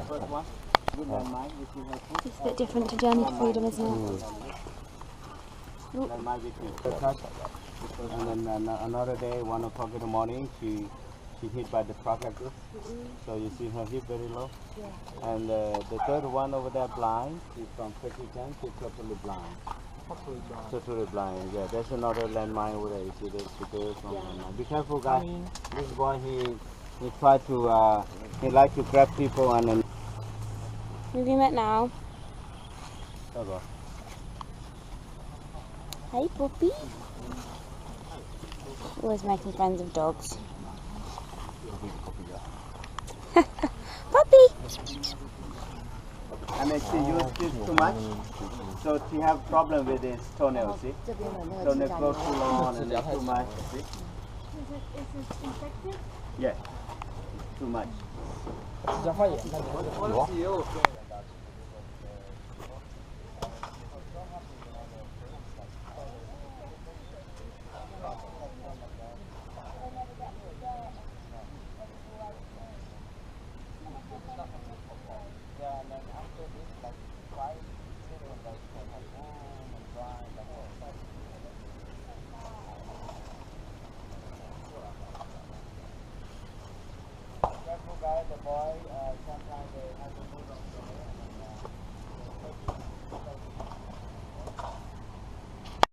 First one, good landmark, which will help you. It's a bit different to Journey to Freedom, isn't it? Landmark which will touch. And then another day, 1 o'clock in the morning, she hit by the truck like this. So you see her hip very low. Yeah. And the third one over there blind, she's from 5010, she's totally blind. Totally blind, yeah. There's another landmine over there. You see there's from landmine. Be careful, guys. This boy, he tried to, he like to grab people and then. Who have you met now? Okay. Hey, puppy. Always making friends with dogs. Puppy! And if she used this too much, so she have problem with his toenail, see? Toenail grow too long and too much, see? Is it infected? Yeah, too much. The boy, sometimes they have to move on.